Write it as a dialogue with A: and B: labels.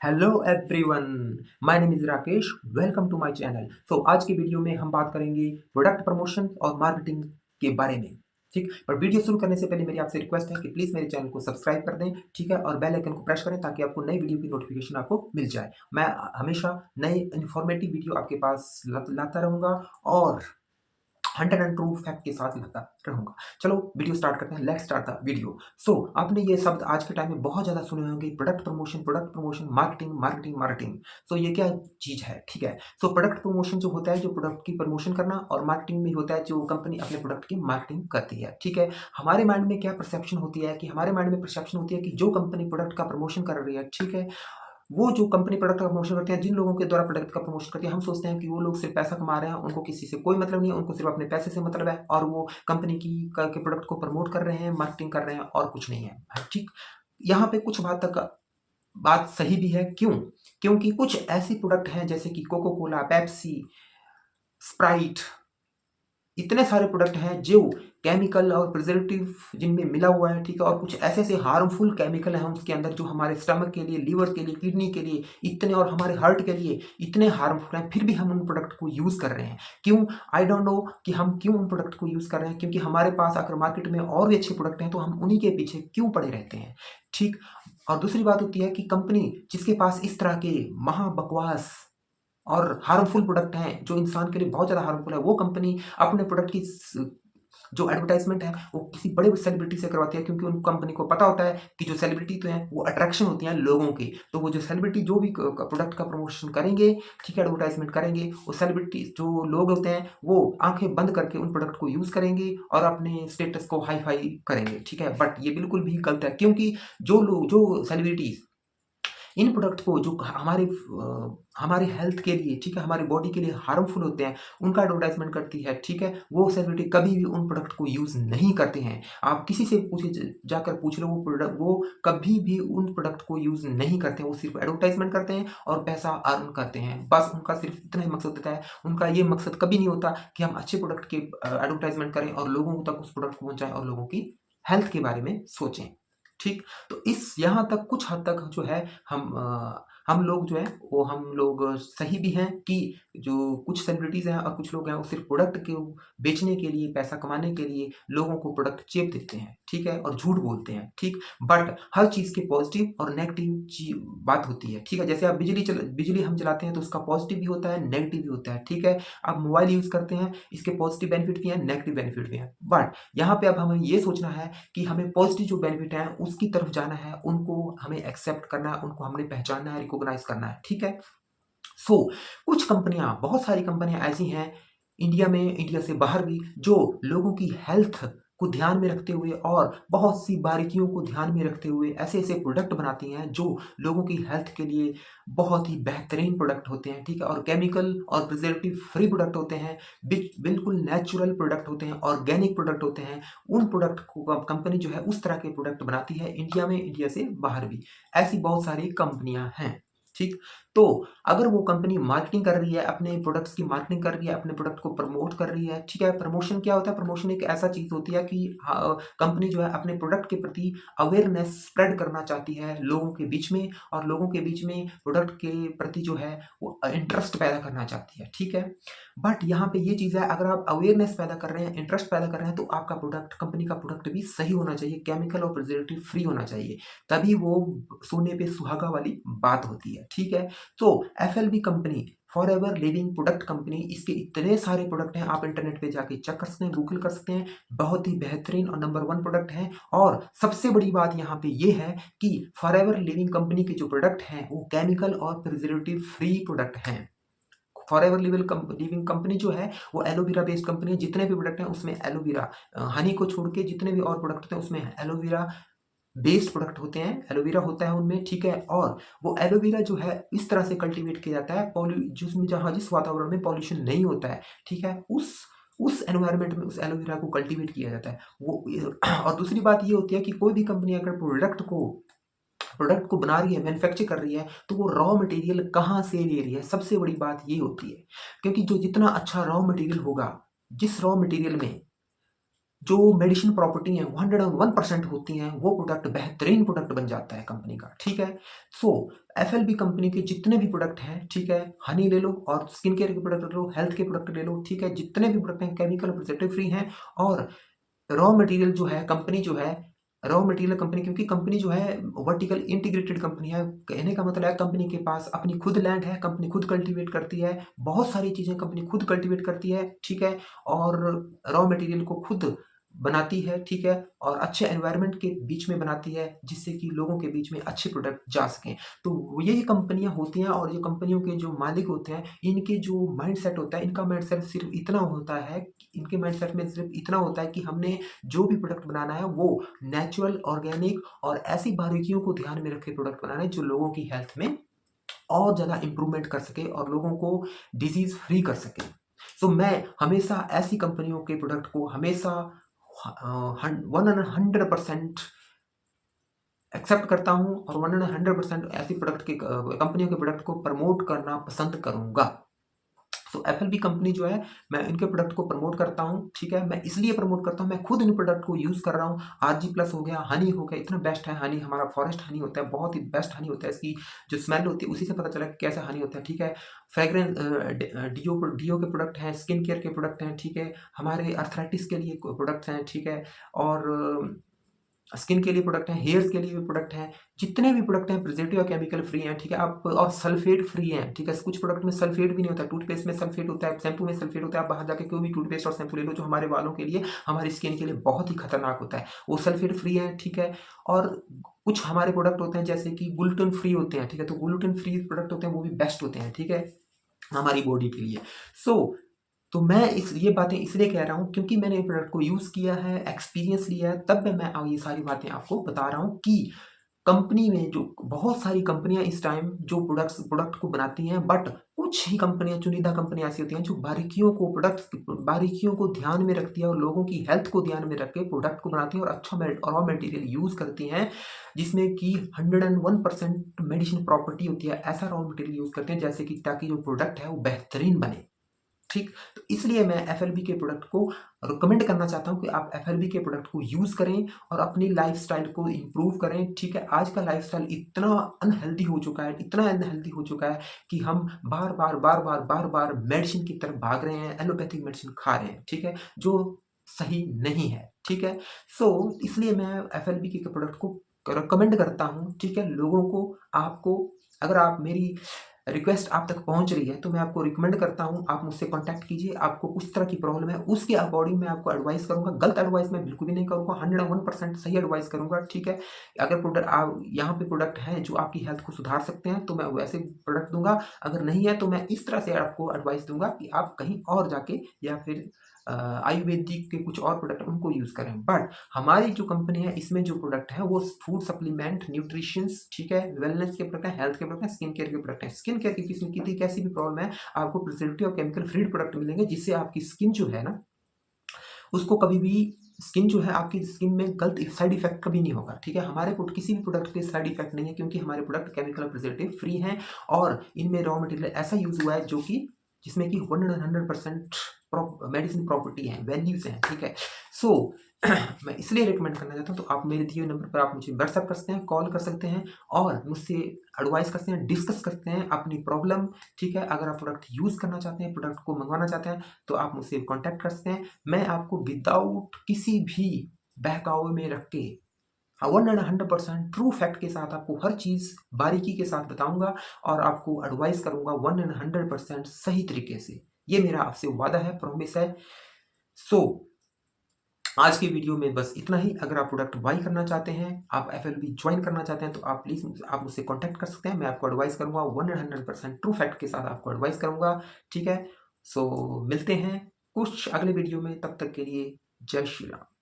A: Hello everyone, my name is Rakesh. Welcome to my channel. आज की video में हम बात करेंगे प्रोडक्ट प्रमोशन और मार्केटिंग के बारे में। ठीक, पर वीडियो शुरू करने से पहले मेरी आपसे रिक्वेस्ट है कि प्लीज़ मेरे चैनल को सब्सक्राइब कर दें, ठीक है, और बेल आइकन को प्रेस करें ताकि आपको नई वीडियो की नोटिफिकेशन आपको मिल जाए। मैं हमेशा नए इन्फॉर्मेटिव वीडियो आपके पास लाता रहूँगा और 100 एंड ट्रू फैक्ट के साथ लाता रहूँगा। चलो वीडियो स्टार्ट करते हैं। Let's start the video. आपने ये शब्द आज के टाइम में बहुत ज़्यादा सुने होंगे, product promotion, marketing, marketing, marketing. ये क्या चीज़ है? ठीक है। प्रोडक्ट प्रमोशन जो होता है, जो प्रोडक्ट की प्रमोशन करना, और मार्केटिंग में होता है जो कंपनी अपने प्रोडक्ट की मार्केटिंग करती है। ठीक है। हमारे माइंड में क्या परसेप्शन होती है कि हमारे माइंड में परसेप्शन होती है कि जो कंपनी प्रोडक्ट का प्रमोशन कर रही है, ठीक है, वो जो कंपनी प्रोडक्ट का प्रमोशन करते हैं, जिन लोगों के द्वारा प्रोडक्ट का प्रमोशन करती है, हम सोचते हैं कि वो लोग सिर्फ पैसा कमा रहे हैं, उनको किसी से कोई मतलब नहीं है, उनको सिर्फ अपने पैसे से मतलब है, और वो कंपनी के प्रोडक्ट को प्रमोट कर रहे हैं, मार्केटिंग कर रहे हैं, और कुछ नहीं है। ठीक, यहाँ पे कुछ बात तक बात सही भी है। क्यों? क्योंकि कुछ ऐसी प्रोडक्ट हैं जैसे कि कोको कोला, पेप्सी, स्प्राइट, इतने सारे प्रोडक्ट हैं जो केमिकल और प्रिजर्वेटिव जिनमें मिला हुआ है, ठीक है, और कुछ ऐसे ऐसे हार्मफुल केमिकल हैं उसके अंदर जो हमारे स्टमक के लिए, लीवर के लिए, किडनी के लिए इतने, और हमारे हार्ट के लिए इतने हार्मफुल हैं, फिर भी हम उन प्रोडक्ट को यूज़ कर रहे हैं। क्यों? आई डोंट नो कि हम क्यों उन प्रोडक्ट को यूज़ कर रहे हैं, क्योंकि हमारे पास अगर मार्केट में और भी अच्छे प्रोडक्ट हैं तो हम उन्हीं के पीछे क्यों पड़े रहते हैं। ठीक, और दूसरी बात होती है कि कंपनी जिसके पास इस तरह के महा बकवास और हार्मफुल प्रोडक्ट हैं जो इंसान के लिए बहुत ज़्यादा हार्मफुल है, वो कंपनी अपने प्रोडक्ट की जो एडवर्टाइजमेंट है वो किसी बड़े सेलिब्रिटी से करवाती है, क्योंकि उन कंपनी को पता होता है कि जो सेलिब्रिटी तो हैं वो अट्रैक्शन होती हैं लोगों की। तो वो जो सेलिब्रिटी जो भी प्रोडक्ट का प्रमोशन करेंगे, ठीक है, एडवर्टाइजमेंट करेंगे, वो सेलिब्रिटी जो लोग होते हैं वो आंखें बंद करके उन प्रोडक्ट को यूज़ करेंगे और अपने स्टेटस को हाई फाई करेंगे। ठीक है, बट ये बिल्कुल भी गलत है, क्योंकि जो सेलिब्रिटीज इन प्रोडक्ट को जो हमारे हेल्थ के लिए, ठीक है, हमारी बॉडी के लिए हार्मफुल होते हैं, उनका एडवर्टाइजमेंट करती है, ठीक है, वो सेलिब्रिटी कभी भी उन प्रोडक्ट को यूज़ नहीं करते हैं। आप किसी से जाकर पूछ लो, वो कभी भी उन प्रोडक्ट को यूज़ नहीं करते हैं। वो सिर्फ एडवर्टाइजमेंट करते हैं और पैसा अर्न करते हैं, बस उनका सिर्फ इतना ही मकसद होता है। उनका ये मकसद कभी नहीं होता कि हम अच्छे प्रोडक्ट के एडवर्टाइजमेंट करें और लोगों तक उस प्रोडक्ट को पहुंचाएं और लोगों की हेल्थ के बारे में सोचें। ठीक, तो इस यहाँ तक कुछ हद तक जो है हम लोग जो है वो हम लोग सही भी हैं कि जो कुछ सेलिब्रिटीज़ हैं और कुछ लोग हैं वो सिर्फ प्रोडक्ट के बेचने के लिए, पैसा कमाने के लिए लोगों को प्रोडक्ट चेप देते हैं, ठीक है, और झूठ बोलते हैं। ठीक, बट हर चीज़ के पॉजिटिव और नेगेटिव बात होती है। ठीक है, जैसे आप बिजली हम चलाते हैं तो उसका पॉजिटिव भी होता है, नेगेटिव भी होता है। ठीक है, आप मोबाइल यूज़ करते हैं, इसके पॉजिटिव बेनिफिट भी हैं, नेगेटिव बेनिफिट भी हैं, बट यहाँ पे अब हमें ये सोचना है कि हमें पॉजिटिव जो बेनिफिट है उसकी तरफ जाना है, उनको हमें एक्सेप्ट करना है, उनको हमने पहचानना है, रिकॉग्नाइज करना है। ठीक है, सो कुछ कंपनियां, बहुत सारी कंपनियां ऐसी हैं इंडिया में, इंडिया से बाहर भी, जो लोगों की हेल्थ को ध्यान में रखते हुए और बहुत सी बारीकियों को ध्यान में रखते हुए ऐसे ऐसे प्रोडक्ट बनाती हैं जो लोगों की हेल्थ के लिए बहुत ही बेहतरीन प्रोडक्ट होते हैं। ठीक है, और केमिकल और प्रिजर्वेटिव फ्री प्रोडक्ट होते हैं, बिल्कुल नेचुरल प्रोडक्ट होते हैं, ऑर्गेनिक प्रोडक्ट होते हैं। उन प्रोडक्ट को कंपनी जो है उस तरह के प्रोडक्ट बनाती है इंडिया में, इंडिया से बाहर भी ऐसी बहुत सारी कंपनियां हैं। ठीक, तो अगर वो कंपनी मार्केटिंग कर रही है, अपने प्रोडक्ट्स की मार्केटिंग कर रही है, अपने प्रोडक्ट को प्रमोट कर रही है, ठीक है, प्रमोशन क्या होता है? प्रमोशन एक ऐसा चीज़ होती है कि कंपनी जो है अपने प्रोडक्ट के प्रति अवेयरनेस स्प्रेड करना चाहती है लोगों के बीच में, और लोगों के बीच में प्रोडक्ट के प्रति जो है वो इंटरेस्ट पैदा करना चाहती है। ठीक है, बट यहाँ पे ये चीज़ है, अगर आप अवेयरनेस पैदा कर रहे हैं, इंटरेस्ट पैदा कर रहे हैं, तो आपका प्रोडक्ट, कंपनी का प्रोडक्ट भी सही होना चाहिए, केमिकल और प्रिजर्वेटिव फ्री होना चाहिए, तभी वो सोने पे सुहागा वाली बात होती है। ठीक है, तो FLP company, Forever Living product company, इसके इतने सारे प्रोडक्ट हैं, आप इंटरनेट पे जाके चेक कर सकते हैं, गूगल कर सकते हैं, बहुत ही बेहतरीन और नंबर 1 प्रोडक्ट है। और सबसे बड़ी बात यहाँ पे ये है कि फॉर एवर लिविंग कंपनी के जो प्रोडक्ट हैं वो केमिकल और प्रिजर्वेटिव फ्री प्रोडक्ट हैं। फॉर एवर लिविंग कंपनी जो है वो एलोवेरा बेस्ड कंपनी है, जितने भी प्रोडक्ट हैं उसमें एलोवेरा, हनी को छोड़ के जितने भी और प्रोडक्ट होते हैं उसमें एलोवेरा बेस्ड प्रोडक्ट होते हैं, एलोवेरा होता है उनमें। ठीक है, और वो एलोवेरा जो है इस तरह से कल्टीवेट किया जाता है जिसमें जहाँ जिस वातावरण में पॉल्यूशन नहीं होता है, ठीक है, उस एनवायरनमेंट में उस एलोवेरा को कल्टीवेट किया जाता है वो। और दूसरी बात ये होती है कि कोई भी कंपनी अगर प्रोडक्ट को बना रही है, मैन्युफैक्चर कर रही है, तो वो रॉ मटेरियल कहाँ से ले रही है, सबसे बड़ी बात ये होती है। क्योंकि जो जितना अच्छा रॉ मटेरियल होगा, जिस रॉ मटेरियल में जो मेडिसिन प्रॉपर्टी है 101% होती हैं, वो प्रोडक्ट बेहतरीन प्रोडक्ट बन जाता है कंपनी का। ठीक है, सो एफएलबी कंपनी के जितने भी प्रोडक्ट हैं, ठीक है, हनी ले लो और स्किन केयर के प्रोडक्ट ले लो, हेल्थ के प्रोडक्ट ले लो, ठीक है, जितने भी प्रोडक्ट हैं केमिकल प्रिजर्वेटिव फ्री हैं। और रॉ मटेरियल जो है कंपनी जो है, रॉ मटेरियल कंपनी, क्योंकि कंपनी जो है वर्टिकल इंटीग्रेटेड कंपनी है, कहने का मतलब है कंपनी के पास अपनी खुद लैंड है, कंपनी खुद कल्टीवेट करती है, बहुत सारी चीज़ें कंपनी खुद कल्टीवेट करती है, ठीक है, और रॉ मटेरियल को खुद बनाती है, ठीक है, और अच्छे एनवायरनमेंट के बीच में बनाती है जिससे कि लोगों के बीच में अच्छे प्रोडक्ट जा सकें। तो यही कंपनियां होती हैं, और ये कंपनियों के जो मालिक होते हैं इनके जो माइंडसेट होता है, इनका माइंडसेट सिर्फ इतना होता है, इनके माइंडसेट में सिर्फ इतना होता है कि हमने जो भी प्रोडक्ट बनाना है वो नेचुरल, ऑर्गेनिक और ऐसी बारीकियों को ध्यान में रखे प्रोडक्ट बनाना है जो लोगों की हेल्थ में और ज़्यादा इंप्रूवमेंट कर सके और लोगों को डिजीज़ फ्री कर सके। सो मैं हमेशा ऐसी कंपनियों के प्रोडक्ट को हमेशा 100% एक्सेप्ट करता हूँ, और 100% ऐसी प्रोडक्ट की कंपनियों के प्रोडक्ट को प्रमोट करना पसंद करूँगा। सो एफएलबी कंपनी जो है, मैं इनके प्रोडक्ट को प्रमोट करता हूँ, ठीक है, मैं इसलिए प्रमोट करता हूँ, मैं खुद इन प्रोडक्ट को यूज़ कर रहा हूँ। आरजी प्लस हो गया, हनी हो गया, इतना बेस्ट है हनी, हमारा फॉरेस्ट हनी होता है, बहुत ही बेस्ट हनी होता है, इसकी जो स्मेल होती है उसी से पता चला कि कैसा हनी होता है, ठीक है। फ्रेग्रेंस डीओ के प्रोडक्ट हैं, स्किन केयर के प्रोडक्ट हैं, ठीक है, हमारे अर्थराइटिस के लिए प्रोडक्ट्स हैं, ठीक है, और स्किन के लिए प्रोडक्ट हैं, हेयर्स के लिए भी प्रोडक्ट हैं, जितने भी प्रोडक्ट हैं प्रिजर्वेटिव और केमिकल फ्री हैं, ठीक है, आप और सल्फेट फ्री हैं, ठीक है, कुछ प्रोडक्ट में सल्फेट भी नहीं होता, टूथपेस्ट में सल्फेट होता है, शैम्पू में सल्फेट होता है, आप बाहर जाके कोई भी टूथपेस्ट और शैम्पू ले लो जो हमारे बालों के लिए, हमारी स्किन के लिए बहुत ही खतरनाक होता है, वो सल्फेट फ्री है, ठीक है। और कुछ हमारे प्रोडक्ट होते हैं जैसे कि ग्लूटेन फ्री होते हैं, ठीक है, तो ग्लूटेन फ्री प्रोडक्ट होते हैं वो भी बेस्ट होते हैं, ठीक है, हमारी बॉडी के लिए। सो तो मैं ये बातें इसलिए कह रहा हूँ क्योंकि मैंने ये प्रोडक्ट को यूज़ किया है, एक्सपीरियंस लिया है, तब मैं ये सारी बातें आपको बता रहा हूँ कि कंपनी में जो बहुत सारी कंपनियां इस टाइम जो प्रोडक्ट को बनाती हैं, बट कुछ ही कंपनियां, चुनिंदा कंपनियां ऐसी होती हैं जो बारीकियों को ध्यान में रखती है और लोगों की हेल्थ को ध्यान में रख के प्रोडक्ट को बनाती हैं और अच्छा रॉ मटेरियल यूज़ करती हैं, जिसमें कि 101% मेडिसिन प्रॉपर्टी होती है, ऐसा रॉ मटेरियल यूज़ करते हैं जैसे कि ताकि जो प्रोडक्ट है वो बेहतरीन बने, ठीक। तो इसलिए मैं एफएलबी के प्रोडक्ट को रिकमेंड करना चाहता हूं कि आप एफएलबी के प्रोडक्ट को यूज़ करें और अपनी लाइफस्टाइल को इम्प्रूव करें, ठीक है। आज का लाइफस्टाइल इतना अनहेल्दी हो चुका है, इतना अनहेल्दी हो चुका है कि हम बार बार मेडिसिन की तरफ भाग रहे हैं, एलोपैथिक मेडिसिन खा रहे हैं, ठीक है, जो सही नहीं है, ठीक है। सो इसलिए मैं एफएलबी के प्रोडक्ट को रिकमेंड करता हूँ, ठीक है, लोगों को, आपको। अगर आप मेरी रिक्वेस्ट आप तक पहुंच रही है तो मैं आपको रिकमेंड करता हूं, आप मुझसे कांटेक्ट कीजिए, आपको कुछ तरह की प्रॉब्लम है उसके अकॉर्डिंग मैं आपको एडवाइस करूंगा, गलत एडवाइस मैं बिल्कुल भी नहीं करूंगा, 101% सही एडवाइस करूंगा, ठीक है। अगर प्रोडक्ट आप यहाँ पे प्रोडक्ट हैं जो आपकी हेल्थ को सुधार सकते हैं तो मैं वैसे प्रोडक्ट दूंगा, अगर नहीं है तो मैं इस तरह से आपको एडवाइस दूंगा कि आप कहीं और जाके या फिर आयुर्वेदिक के कुछ और प्रोडक्ट उनको यूज़ करें। बट हमारी जो कंपनी है इसमें जो प्रोडक्ट है वो फूड सप्लीमेंट, न्यूट्रिशंस, ठीक है, वेलनेस के प्रोडक्ट हैं, हेल्थ के प्रोडक्ट हैं, स्किन केयर के प्रोडक्ट हैं। स्किन केयर की किसी की कैसी भी प्रॉब्लम है, आपको प्रिजर्वेटिव और केमिकल फ्री प्रोडक्ट मिलेंगे जिससे आपकी स्किन जो है ना, उसको कभी भी स्किन जो है आपकी स्किन में गलत साइड इफेक्ट कभी नहीं होगा, ठीक है। हमारे किसी भी प्रोडक्ट के साइड इफेक्ट नहीं है क्योंकि हमारे प्रोडक्ट केमिकल प्रिजर्वेटिव फ्री हैं और इनमें रॉ मटेरियल ऐसा यूज हुआ है जो कि जिसमें कि 100% मेडिसिन प्रॉपर्टी है, वैल्यूज हैं, ठीक है। सो मैं इसलिए रिकमेंड करना चाहता हूँ, तो आप मेरे दिए हुए नंबर पर आप मुझे व्हाट्सअप कर सकते हैं, कॉल कर सकते हैं और मुझसे एडवाइस करते हैं, डिस्कस करते हैं अपनी प्रॉब्लम, ठीक है। अगर आप प्रोडक्ट यूज़ करना चाहते हैं, प्रोडक्ट को मंगवाना चाहते हैं तो आप मुझसे कॉन्टैक्ट कर सकते हैं। मैं आपको विदाउट किसी भी बहकावे में रख के 100% ट्रू फैक्ट के साथ आपको हर चीज़ बारीकी के साथ बताऊंगा और आपको एडवाइस करूंगा 100% सही तरीके से। ये मेरा आपसे वादा है, प्रॉमिस है। सो आज की वीडियो में बस इतना ही। अगर आप प्रोडक्ट बाई करना चाहते हैं, आप एफएलबी ज्वाइन करना चाहते हैं तो आप प्लीज़ आप मुझसे कॉन्टैक्ट कर सकते हैं, मैं आपको एडवाइस करूंगा 100% ट्रू फैक्ट के साथ आपको एडवाइस करूंगा, ठीक है। सो मिलते हैं कुछ अगले वीडियो में, तब तक के लिए जय श्री राम।